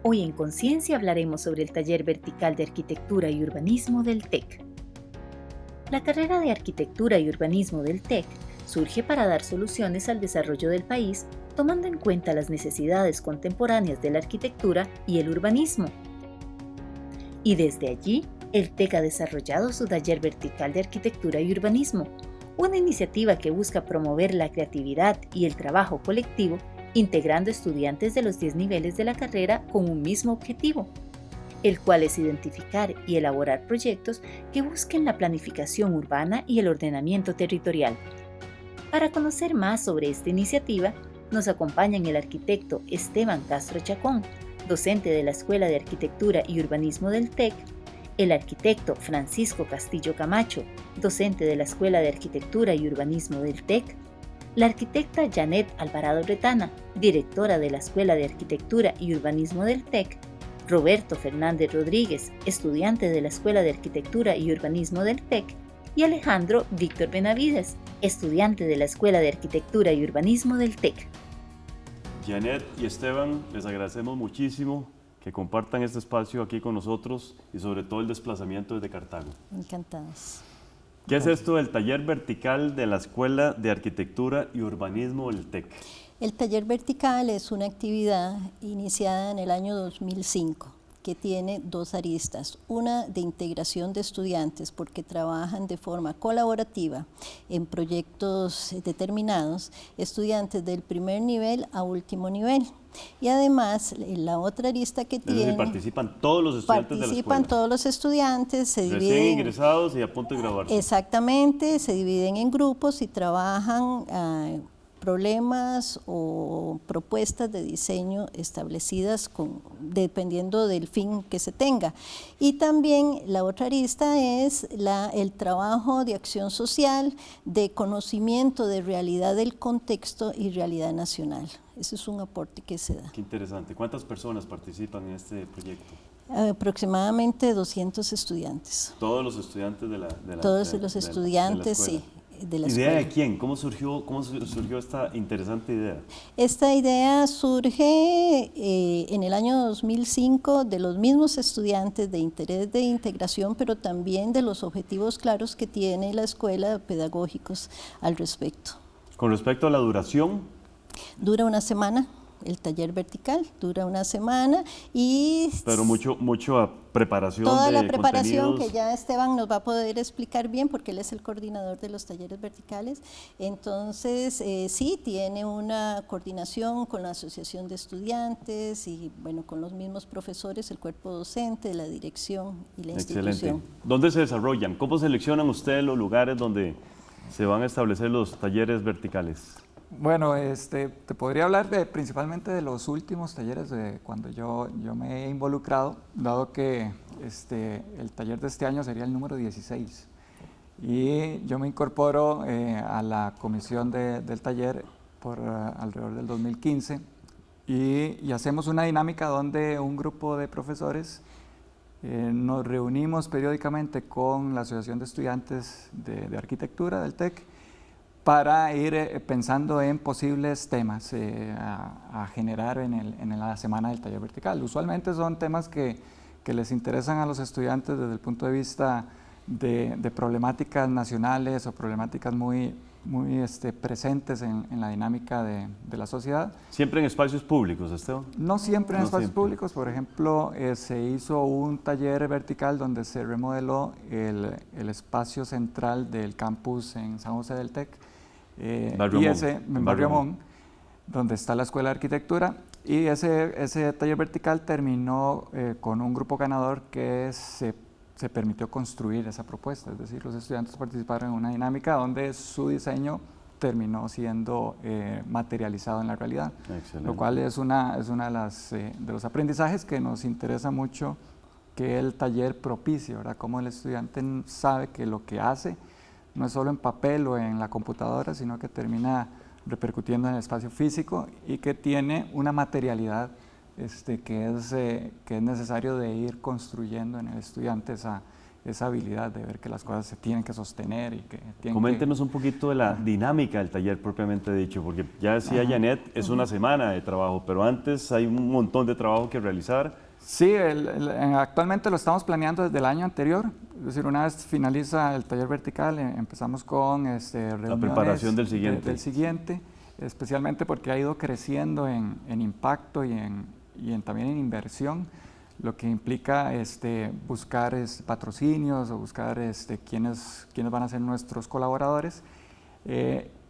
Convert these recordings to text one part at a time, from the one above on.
Hoy en Conciencia hablaremos sobre el taller vertical de Arquitectura y Urbanismo del TEC. La carrera de Arquitectura y Urbanismo del TEC surge para dar soluciones al desarrollo del país, tomando en cuenta las necesidades contemporáneas de la arquitectura y el urbanismo. Y desde allí, el TEC ha desarrollado su taller vertical de Arquitectura y Urbanismo, una iniciativa que busca promover la creatividad y el trabajo colectivo, integrando estudiantes de los 10 niveles de la carrera con un mismo objetivo, el cual es identificar y elaborar proyectos que busquen la planificación urbana y el ordenamiento territorial. Para conocer más sobre esta iniciativa, nos acompañan el arquitecto Esteban Castro Chacón, docente de la Escuela de Arquitectura y Urbanismo del TEC, el arquitecto Francisco Castillo Camacho, docente de la Escuela de Arquitectura y Urbanismo del TEC, la arquitecta Janet Alvarado Retana, directora de la Escuela de Arquitectura y Urbanismo del TEC, Roberto Fernández Rodríguez, estudiante de la Escuela de Arquitectura y Urbanismo del TEC, y Alejandro Víctor Benavides, estudiante de la Escuela de Arquitectura y Urbanismo del TEC. Janet y Esteban, les agradecemos muchísimo que compartan este espacio aquí con nosotros y sobre todo el desplazamiento desde Cartago. Encantados. ¿Qué es esto del taller vertical de la Escuela de Arquitectura y Urbanismo del TEC? El taller vertical es una actividad iniciada en el año 2005 que tiene dos aristas, una de integración de estudiantes porque trabajan de forma colaborativa en proyectos determinados, estudiantes del primer nivel a último nivel. Y además, la otra arista que tiene... participan todos los estudiantes de la escuela. Participan todos los estudiantes, se dividen... Recién ingresados y a punto de graduarse. Exactamente, se dividen en grupos y trabajan problemas o propuestas de diseño establecidas dependiendo del fin que se tenga. Y también la otra arista es el trabajo de acción social, de conocimiento de realidad del contexto y realidad nacional. Ese es un aporte que se da. Qué interesante. ¿Cuántas personas participan en este proyecto? Aproximadamente 200 estudiantes. Todos los estudiantes de la Todos los estudiantes, sí. De la ¿Idea escuela. de quién? ¿Cómo surgió esta interesante idea? Esta idea surge en el año 2005 de los mismos estudiantes de interés de integración, pero también de los objetivos claros que tiene la escuela pedagógicos al respecto. Con respecto a la duración. Dura una semana. El taller vertical dura una semana y... Pero mucha preparación. Toda de la preparación contenidos. que ya Esteban nos va a poder explicar bien porque él es el coordinador de los talleres verticales. Entonces, sí, tiene una coordinación con la asociación de estudiantes y bueno, con los mismos profesores, el cuerpo docente, la dirección y la institución. Excelente. ¿Dónde se desarrollan? ¿Cómo seleccionan ustedes los lugares donde se van a establecer los talleres verticales? Bueno, te podría hablar principalmente de los últimos talleres de cuando yo me he involucrado, dado que el taller de este año sería el número 16. Y yo me incorporo a la comisión del taller por alrededor del 2015 y hacemos una dinámica donde un grupo de profesores nos reunimos periódicamente con la Asociación de Estudiantes de Arquitectura del TEC para ir pensando en posibles temas a generar en la semana del taller vertical. Usualmente son temas que les interesan a los estudiantes desde el punto de vista de problemáticas nacionales o problemáticas muy presentes en la dinámica de la sociedad. ¿Siempre en espacios públicos, Esteban? No siempre en No espacios siempre. públicos. Por ejemplo, se hizo un taller vertical donde se remodeló el espacio central del campus en San José del TEC, en Barrio Amón, donde está la Escuela de Arquitectura, y ese taller vertical terminó con un grupo ganador que se permitió construir esa propuesta, es decir, los estudiantes participaron en una dinámica donde su diseño terminó siendo materializado en la realidad. Excelente. Lo cual es una de los aprendizajes que nos interesa mucho que el taller propicie, ¿verdad? Cómo el estudiante sabe que lo que hace no es solo en papel o en la computadora, sino que termina repercutiendo en el espacio físico y que tiene una materialidad que es necesario de ir construyendo en el estudiante esa habilidad de ver que las cosas se tienen que sostener y que tienen Coméntenos un poquito de la dinámica del taller propiamente dicho, porque ya decía Janet, es una semana de trabajo, pero antes hay un montón de trabajo que realizar. Sí, actualmente lo estamos planeando desde el año anterior, es decir, una vez finaliza el taller vertical, empezamos con reuniones la preparación del siguiente, especialmente porque ha ido creciendo en impacto y también en inversión, lo que implica buscar patrocinios o buscar quiénes van a ser nuestros colaboradores.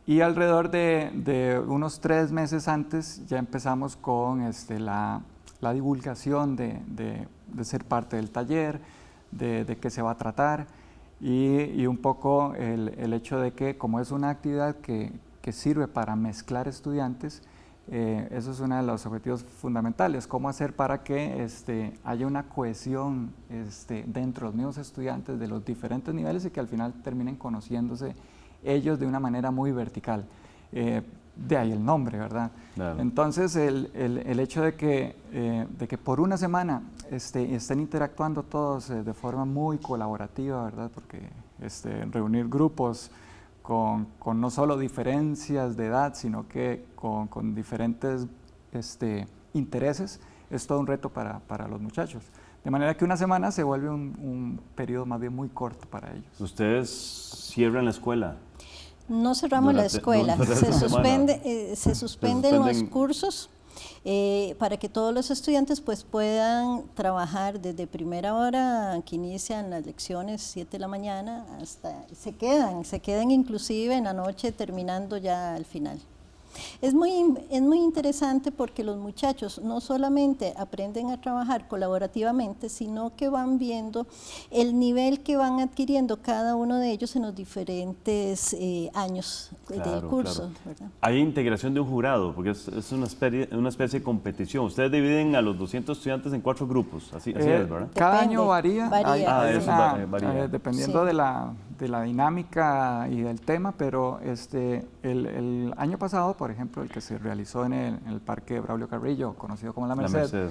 Y alrededor de unos 3 meses antes ya empezamos con la divulgación de ser parte del taller, de qué se va a tratar y un poco el hecho de que como es una actividad que sirve para mezclar estudiantes, eso es uno de los objetivos fundamentales, cómo hacer para que haya una cohesión dentro de los mismos estudiantes de los diferentes niveles y que al final terminen conociéndose ellos de una manera muy vertical. De ahí el nombre, ¿verdad? Claro. Entonces, el hecho de que por una semana estén interactuando todos de forma muy colaborativa, ¿verdad? Porque reunir grupos con no solo diferencias de edad, sino que con diferentes intereses, es todo un reto para los muchachos. De manera que una semana se vuelve un periodo más bien muy corto para ellos. ¿Ustedes cierran la escuela? No cerramos la escuela, se suspenden los cursos para que todos los estudiantes pues puedan trabajar desde primera hora que inician las lecciones 7 de la mañana hasta se quedan inclusive en la noche terminando ya al final. Es muy interesante porque los muchachos no solamente aprenden a trabajar colaborativamente, sino que van viendo el nivel que van adquiriendo cada uno de ellos en los diferentes años del curso. Claro. ¿Verdad? Hay integración de un jurado, porque es una especie de competición. Ustedes dividen a los 200 estudiantes en 4 grupos, así es, ¿verdad? Cada año varía. Varía. Dependiendo sí. de la dinámica y del tema, pero el año pasado, por ejemplo, el que se realizó en el Parque Braulio Carrillo, conocido como La Merced,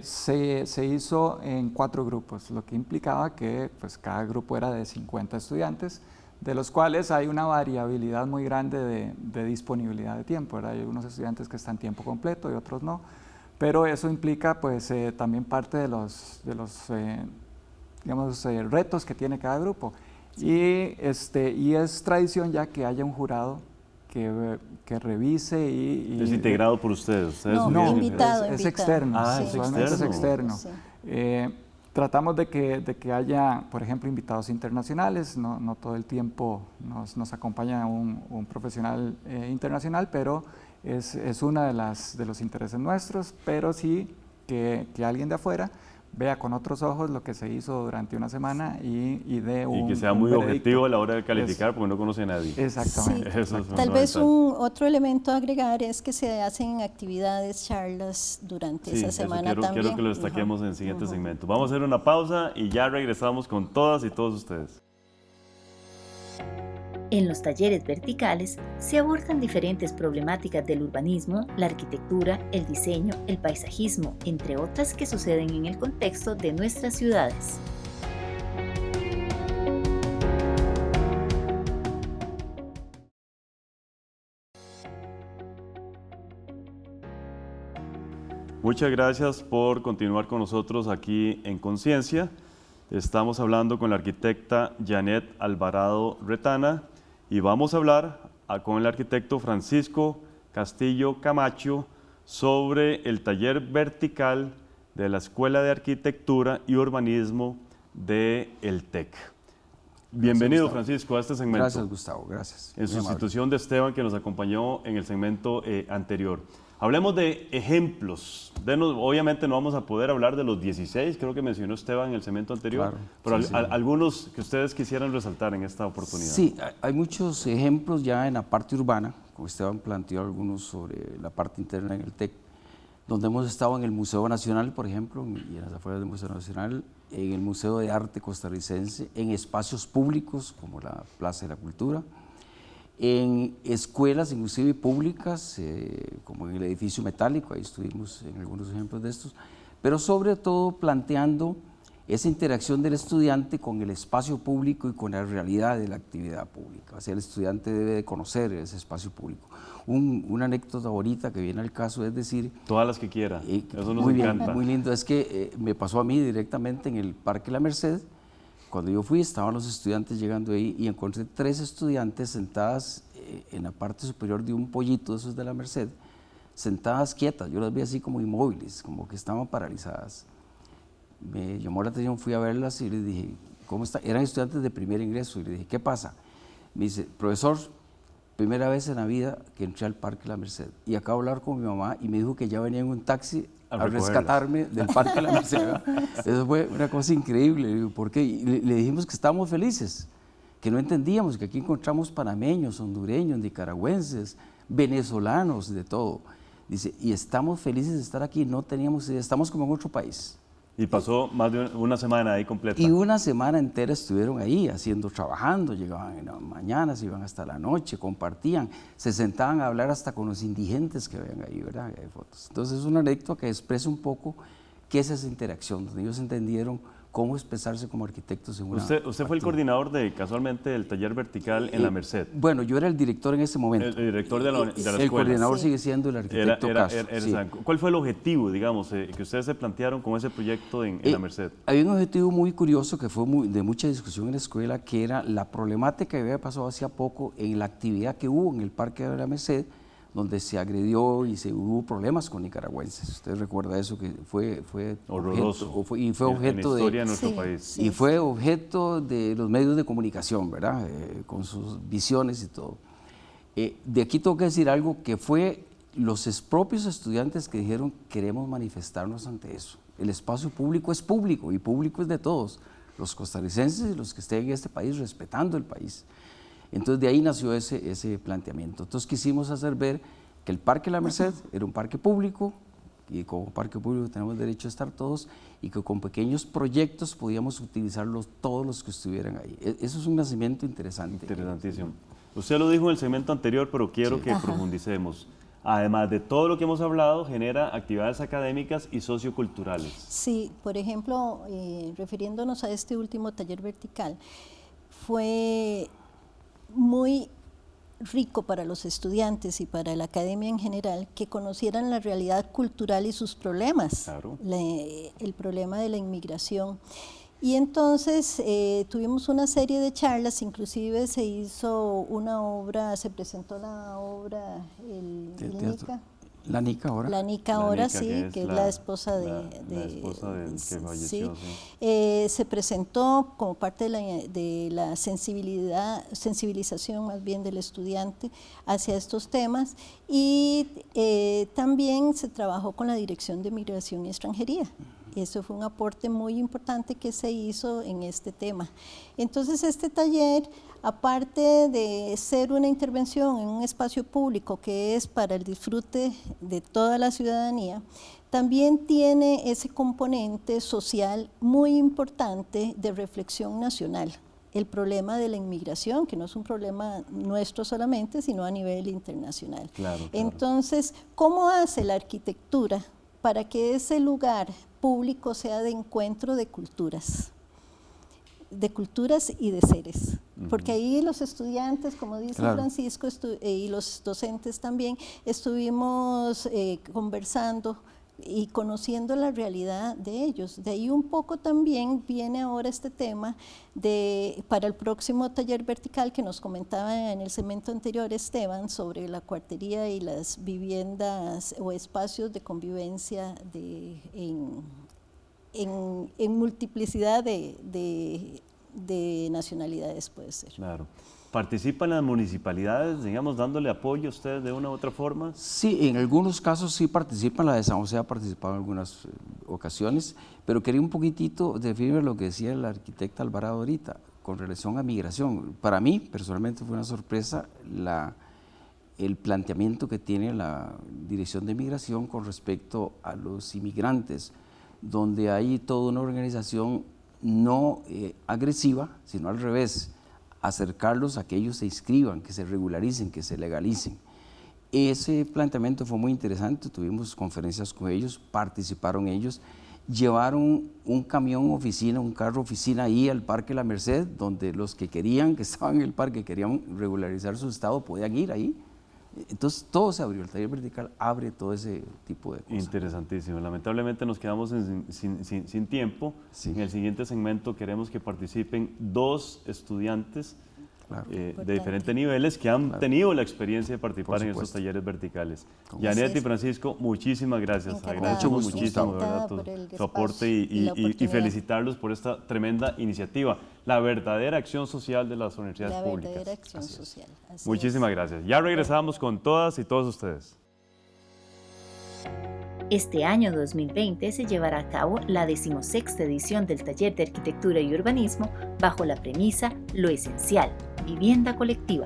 se hizo en 4 grupos, lo que implicaba que pues, cada grupo era de 50 estudiantes, de los cuales hay una variabilidad muy grande de disponibilidad de tiempo, ¿verdad? Hay unos estudiantes que están tiempo completo y otros no, pero eso implica pues, también parte de los retos que tiene cada grupo. Y es tradición ya que haya un jurado que revise y ¿Es integrado por ustedes? No, invitado. Es externo. Ah, es externo. Sí. Tratamos de que haya, por ejemplo, invitados internacionales. No todo el tiempo nos acompaña un profesional internacional, pero es uno de los intereses nuestros, pero sí que alguien de afuera vea con otros ojos lo que se hizo durante una semana y que sea muy objetivo a la hora de calificar porque no conoce a nadie. Exactamente. Sí. Eso es Tal vez otro elemento a agregar es que se hacen actividades, charlas durante esa semana también. Quiero que lo destaquemos en el siguiente segmento. Vamos a hacer una pausa y ya regresamos con todas y todos ustedes. En los talleres verticales se abordan diferentes problemáticas del urbanismo, la arquitectura, el diseño, el paisajismo, entre otras que suceden en el contexto de nuestras ciudades. Muchas gracias por continuar con nosotros aquí en Conciencia. Estamos hablando con la arquitecta Janet Alvarado Retana y vamos a hablar con el arquitecto Francisco Castillo Camacho sobre el taller vertical de la Escuela de Arquitectura y Urbanismo de el TEC. Bienvenido, Francisco, a este segmento. Gracias, Gustavo, gracias. En sustitución de Esteban, que nos acompañó en el segmento anterior. Hablemos de ejemplos. Obviamente no vamos a poder hablar de los 16, creo que mencionó Esteban en el segmento anterior, pero sí, algunos que ustedes quisieran resaltar en esta oportunidad. Sí, hay muchos ejemplos ya en la parte urbana, como Esteban planteó algunos sobre la parte interna en el TEC, donde hemos estado en el Museo Nacional, por ejemplo, y en las afueras del Museo Nacional, en el Museo de Arte Costarricense, en espacios públicos como la Plaza de la Cultura, en escuelas inclusive públicas, como en el edificio metálico, ahí estuvimos en algunos ejemplos de estos, pero sobre todo planteando esa interacción del estudiante con el espacio público y con la realidad de la actividad pública. O sea, el estudiante debe de conocer ese espacio público. Una anécdota bonita que viene al caso es decir... Todas las que quiera, eso nos muy encanta. Bien, muy lindo, es que me pasó a mí directamente en el Parque La Merced. Cuando yo fui, estaban los estudiantes llegando ahí y encontré 3 estudiantes sentadas en la parte superior de un pollito de esos de La Merced, sentadas quietas. Yo las vi así como inmóviles, como que estaban paralizadas. Me llamó la atención, fui a verlas y les dije, ¿cómo está? Eran estudiantes de primer ingreso y le dije, ¿qué pasa? Me dice, profesor, primera vez en la vida que entré al Parque La Merced y acabo de hablar con mi mamá y me dijo que ya venía en un taxi a rescatarme del Parque La Merced. Eso fue una cosa increíble. Le digo, ¿por qué? Y le dijimos que estábamos felices, que no entendíamos, que aquí encontramos panameños, hondureños, nicaragüenses, venezolanos, de todo. Dice, y estamos felices de estar aquí, no teníamos idea, estamos como en otro país. Y pasó más de una semana ahí completa. Y una semana entera estuvieron ahí trabajando, llegaban en la mañana, se iban hasta la noche, compartían, se sentaban a hablar hasta con los indigentes que vean ahí, ¿verdad? Hay fotos. Entonces es una anécdota que expresa un poco qué es esa interacción, donde ellos entendieron cómo expresarse como arquitectos en una... Usted fue el coordinador casualmente del taller vertical en La Merced. Bueno, yo era el director en ese momento. El director de la escuela. El coordinador sigue siendo el arquitecto Castro. Sí. ¿Cuál fue el objetivo, digamos, que ustedes se plantearon con ese proyecto en La Merced? Había un objetivo muy curioso que fue de mucha discusión en la escuela, que era la problemática que había pasado hacía poco en la actividad que hubo en el Parque de La Merced, donde se agredió y hubo problemas con nicaragüenses. Usted recuerda eso, que fue horroroso. Objeto en la historia de nuestro país. Y fue objeto de los medios de comunicación, ¿verdad? Con sus visiones y todo. De aquí tengo que decir algo que fue los propios estudiantes que dijeron, queremos manifestarnos ante eso. El espacio público es público y público es de todos, los costarricenses y los que estén en este país respetando el país. Entonces de ahí nació ese planteamiento. Entonces quisimos hacer ver que el Parque La Merced era un parque público y como parque público tenemos derecho a estar todos y que con pequeños proyectos podíamos utilizarlos todos los que estuvieran ahí. Eso es un nacimiento interesante. Interesantísimo. Usted lo dijo en el segmento anterior, pero quiero que profundicemos. Además de todo lo que hemos hablado, genera actividades académicas y socioculturales. Sí, por ejemplo, refiriéndonos a este último taller vertical, fue muy rico para los estudiantes y para la academia en general que conocieran la realidad cultural y sus problemas, claro. El problema de la inmigración. Y entonces tuvimos una serie de charlas, inclusive se hizo una obra, se presentó la obra, el NICA. La Nica ahora. La Nica ahora, sí, que es la esposa la esposa del que falleció. Sí. Se presentó como parte de la sensibilización más bien del estudiante hacia estos temas y también se trabajó con la Dirección de Migración y Extranjería. Eso fue un aporte muy importante que se hizo en este tema. Entonces este taller, aparte de ser una intervención en un espacio público que es para el disfrute de toda la ciudadanía, también tiene ese componente social muy importante de reflexión nacional. El problema de la inmigración, que no es un problema nuestro solamente, sino a nivel internacional. Claro. Entonces, ¿cómo hace la arquitectura para que ese lugar público sea de encuentro de culturas y de seres? Porque ahí los estudiantes, como dice Francisco, y los docentes también, estuvimos conversando y conociendo la realidad de ellos. De ahí un poco también viene ahora este tema para el próximo taller vertical que nos comentaba en el segmento anterior Esteban sobre la cuartería y las viviendas o espacios de convivencia en multiplicidad de nacionalidades, puede ser. Claro. ¿Participan las municipalidades, digamos, dándole apoyo a ustedes de una u otra forma? Sí, en algunos casos sí participan, la de San José ha participado en algunas ocasiones, pero quería un poquitito definir lo que decía la arquitecta Alvarado ahorita, con relación a migración. Para mí, personalmente, fue una sorpresa el planteamiento que tiene la Dirección de Migración con respecto a los inmigrantes, donde hay toda una organización no agresiva, sino al revés, acercarlos a que ellos se inscriban, que se regularicen, que se legalicen. Ese planteamiento fue muy interesante, tuvimos conferencias con ellos, participaron ellos llevaron un camión oficina, un carro oficina ahí al Parque La Merced, donde los que querían, que estaban en el parque, querían regularizar su estado, podían ir ahí. Entonces todo se abrió, el taller vertical abre todo ese tipo de cosas. Interesantísimo. Lamentablemente nos quedamos sin tiempo. Sí. En el siguiente segmento queremos que participen 2 estudiantes Claro. de diferentes niveles que han tenido la experiencia de participar en estos talleres verticales. Janet y Francisco, muchísimas gracias. Encantada. Agradecemos Mucho gusto, muchísimo de Gustavo. verdad, Por el su aporte espacio y la y oportunidad. felicitarlos por esta tremenda iniciativa, la verdadera acción social de las universidades La públicas. verdadera acción social. Así Muchísimas es. gracias. Ya regresamos con todas y todos ustedes. Este año 2020 se llevará a cabo la 16ª edición del Taller de Arquitectura y Urbanismo bajo la premisa Lo Esencial, Vivienda Colectiva.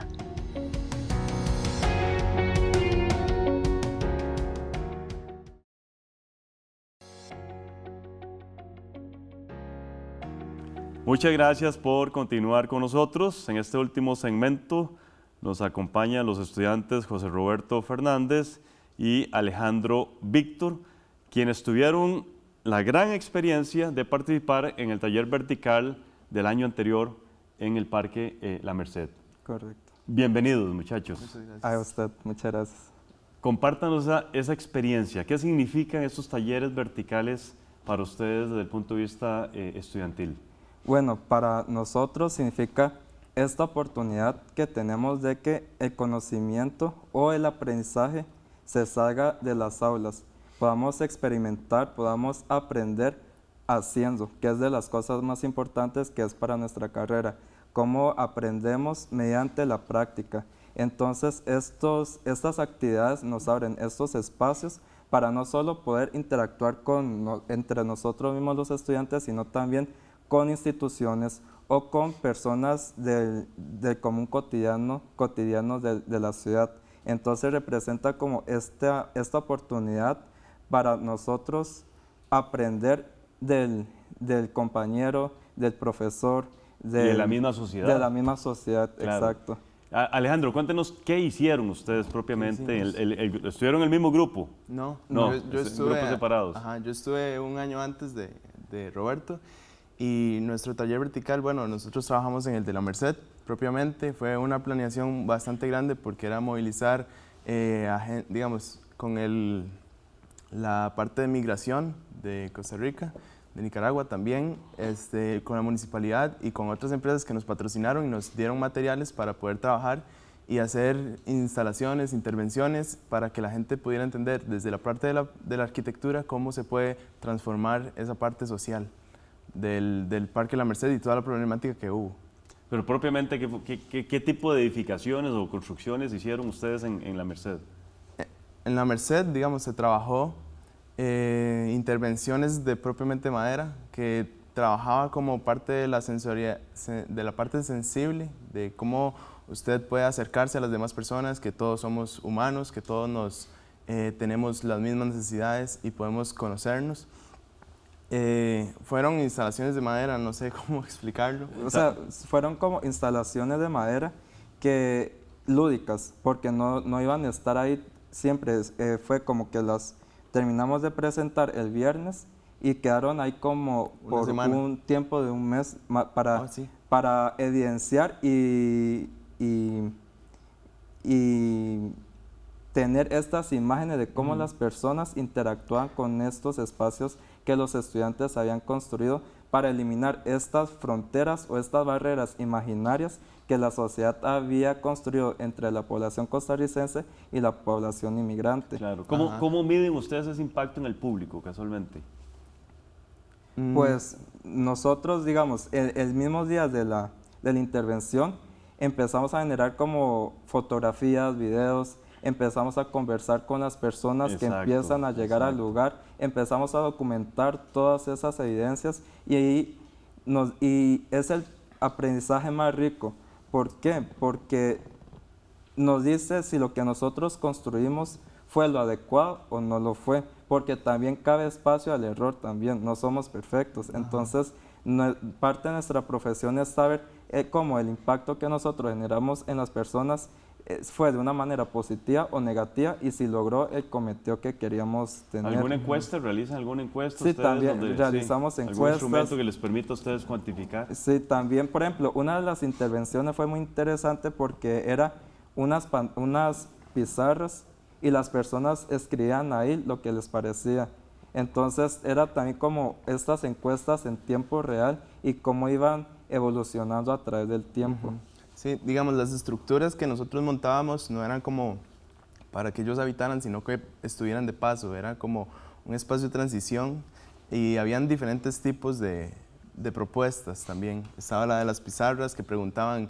Muchas gracias por continuar con nosotros. En este último segmento nos acompañan los estudiantes José Roberto Fernández y Alejandro Víctor, quienes tuvieron la gran experiencia de participar en el taller vertical del año anterior en el Parque La Merced. Correcto. Bienvenidos, muchachos. A usted, muchas gracias. Compártanos esa experiencia. ¿Qué significan estos talleres verticales para ustedes desde el punto de vista estudiantil? Bueno, para nosotros significa esta oportunidad que tenemos de que el conocimiento o el aprendizaje se salga de las aulas, podamos experimentar, podamos aprender haciendo, que es de las cosas más importantes que es para nuestra carrera, cómo aprendemos mediante la práctica. Entonces, estas actividades nos abren estos espacios para no solo poder interactuar entre nosotros mismos los estudiantes, sino también con instituciones o con personas del común cotidiano de la ciudad. Entonces representa como esta oportunidad para nosotros aprender del compañero, del profesor, y de la misma sociedad. De la misma sociedad, Claro. exacto. Alejandro, cuéntenos qué hicieron ustedes propiamente. ¿Estuvieron en el mismo grupo? No, No, yo estuve, grupos separados. Ajá, yo estuve un año antes de Roberto y nuestro taller vertical, bueno, nosotros trabajamos en el de La Merced propiamente, fue una planeación bastante grande porque era movilizar, digamos, con la parte de migración de Costa Rica, de Nicaragua también, con la municipalidad y con otras empresas que nos patrocinaron y nos dieron materiales para poder trabajar y hacer instalaciones, intervenciones para que la gente pudiera entender desde la parte de la arquitectura cómo se puede transformar esa parte social del Parque La Merced y toda la problemática que hubo. Pero propiamente, ¿qué tipo de edificaciones o construcciones hicieron ustedes en La Merced? En La Merced, digamos, se trabajó intervenciones de propiamente madera, que trabajaba como parte de la parte sensible, de cómo usted puede acercarse a las demás personas, que todos somos humanos, que todos tenemos las mismas necesidades y podemos conocernos. Fueron instalaciones de madera, no sé cómo explicarlo. O sea, fueron como instalaciones de madera que lúdicas, porque no iban a estar ahí siempre. Fue como que las terminamos de presentar el viernes y quedaron ahí como por un tiempo de un mes para evidenciar y tener estas imágenes de cómo las personas interactúan con estos espacios que los estudiantes habían construido para eliminar estas fronteras o estas barreras imaginarias que la sociedad había construido entre la población costarricense y la población inmigrante. Claro. ¿Cómo miden ustedes ese impacto en el público, casualmente? Pues nosotros, digamos, el mismo día de la intervención, empezamos a generar como fotografías, videos, empezamos a conversar con las personas que empiezan a llegar al lugar, empezamos a documentar todas esas evidencias y es el aprendizaje más rico. ¿Por qué? Porque nos dice si lo que nosotros construimos fue lo adecuado o no lo fue, porque también cabe espacio al error también, no somos perfectos. Entonces, parte de nuestra profesión es saber cómo el impacto que nosotros generamos en las personas fue de una manera positiva o negativa y si logró el cometido que queríamos tener. ¿Alguna encuesta? ¿Realizan alguna encuesta Sí, ustedes? también realizamos ¿Algún encuestas. instrumento que les permita a ustedes cuantificar? Sí, también, por ejemplo, una de las intervenciones fue muy interesante porque era unas pizarras y las personas escribían ahí lo que les parecía. Entonces era también como estas encuestas en tiempo real y cómo iban evolucionando a través del tiempo. Sí, digamos, las estructuras que nosotros montábamos no eran como para que ellos habitaran, sino que estuvieran de paso, era como un espacio de transición y habían diferentes tipos de propuestas también. Estaba la de las pizarras que preguntaban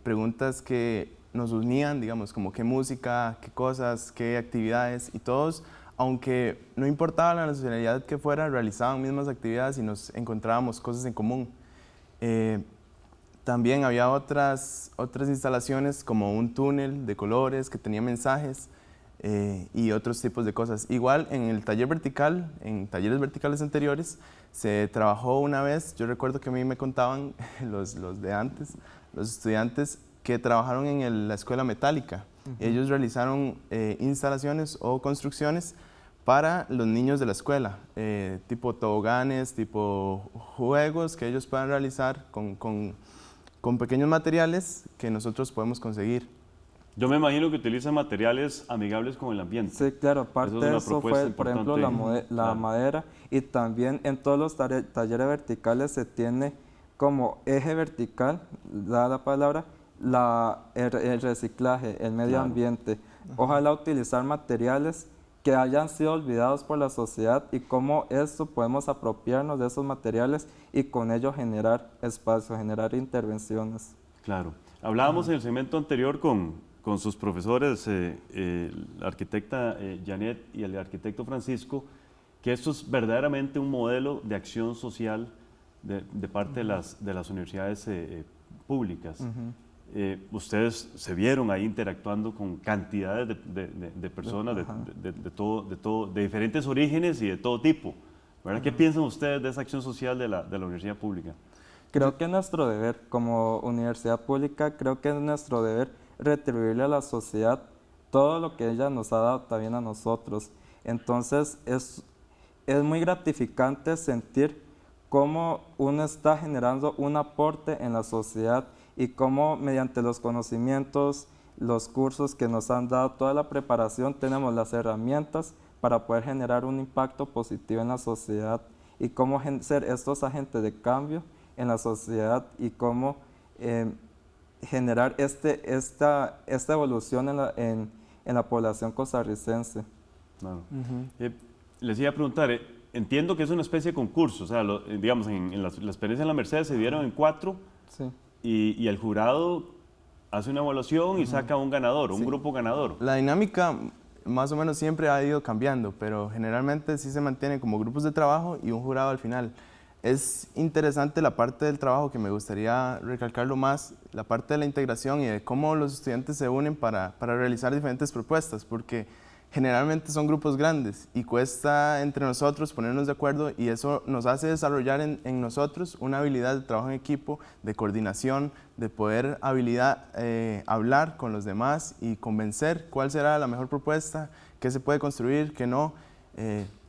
preguntas que nos unían, digamos, como qué música, qué cosas, qué actividades y todos, aunque no importaba la nacionalidad que fuera, realizaban mismas actividades y nos encontrábamos cosas en común. También había otras instalaciones como un túnel de colores que tenía mensajes y otros tipos de cosas. Igual en el taller vertical, en talleres verticales anteriores, se trabajó una vez, yo recuerdo que a mí me contaban los de antes, los estudiantes que trabajaron en la escuela metálica. Ellos realizaron instalaciones o construcciones para los niños de la escuela, tipo toboganes, tipo juegos que ellos puedan realizar con pequeños materiales que nosotros podemos conseguir. Yo me imagino que utilizan materiales amigables con el ambiente. Sí, claro, parte de eso fue, por ejemplo, la madera y también en todos los talleres verticales se tiene como eje vertical, da la palabra, el reciclaje, el medio ambiente. Ojalá utilizar materiales que hayan sido olvidados por la sociedad y cómo esto podemos apropiarnos de esos materiales y con ello generar espacio, generar intervenciones. Claro. Hablábamos en el segmento anterior con sus profesores, la arquitecta Janet y el arquitecto Francisco, que esto es verdaderamente un modelo de acción social de parte de las universidades públicas. Ustedes se vieron ahí interactuando con cantidades de personas de diferentes orígenes y de todo tipo, ¿verdad? ¿Qué piensan ustedes de esa acción social de la universidad pública? Creo que es nuestro deber, como universidad pública, creo que es nuestro deber retribuirle a la sociedad todo lo que ella nos ha dado también a nosotros. Entonces es muy gratificante sentir cómo uno está generando un aporte en la sociedad y cómo mediante los conocimientos, los cursos que nos han dado, toda la preparación, tenemos las herramientas para poder generar un impacto positivo en la sociedad y cómo ser estos agentes de cambio en la sociedad y cómo generar esta evolución en la población costarricense. Claro. Les iba a preguntar, entiendo que es una especie de concurso, o sea, digamos, en la experiencia en la Merced se dieron en 4 y el jurado hace una evaluación y saca un ganador, un grupo ganador. La dinámica más o menos siempre ha ido cambiando, pero generalmente sí se mantiene como grupos de trabajo y un jurado al final. Es interesante la parte del trabajo que me gustaría recalcarlo más, la parte de la integración y de cómo los estudiantes se unen para realizar diferentes propuestas, porque generalmente son grupos grandes y cuesta entre nosotros ponernos de acuerdo y eso nos hace desarrollar en nosotros una habilidad de trabajo en equipo, de coordinación, de poder hablar con los demás y convencer cuál será la mejor propuesta, qué se puede construir, qué no.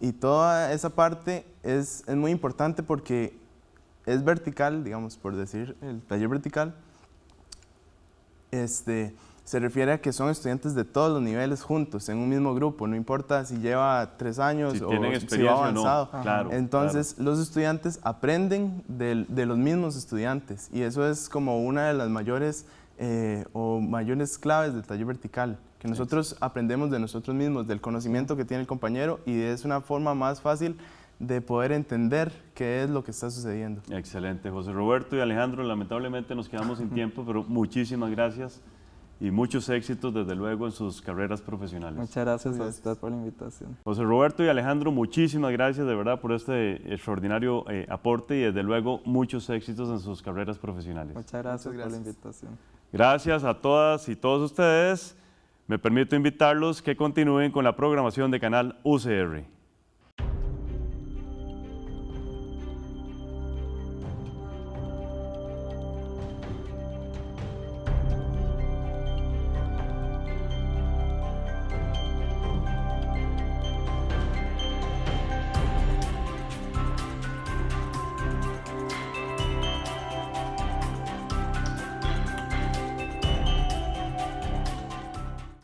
Y toda esa parte es muy importante porque es vertical, digamos, por decir, el taller vertical, se refiere a que son estudiantes de todos los niveles juntos, en un mismo grupo, no importa si lleva 3 años o si va avanzado. No. Claro, entonces, los estudiantes aprenden de los mismos estudiantes y eso es como una de las mayores claves del taller vertical, que nosotros aprendemos de nosotros mismos, del conocimiento que tiene el compañero y es una forma más fácil de poder entender qué es lo que está sucediendo. Excelente. José Roberto y Alejandro, lamentablemente nos quedamos sin tiempo, pero muchísimas gracias y muchos éxitos desde luego en sus carreras profesionales. Muchas gracias a usted por la invitación. José Roberto y Alejandro, muchísimas gracias de verdad por este extraordinario aporte y desde luego muchos éxitos en sus carreras profesionales. Muchas gracias por la invitación. Gracias a todas y todos ustedes. Me permito invitarlos que continúen con la programación de Canal UCR.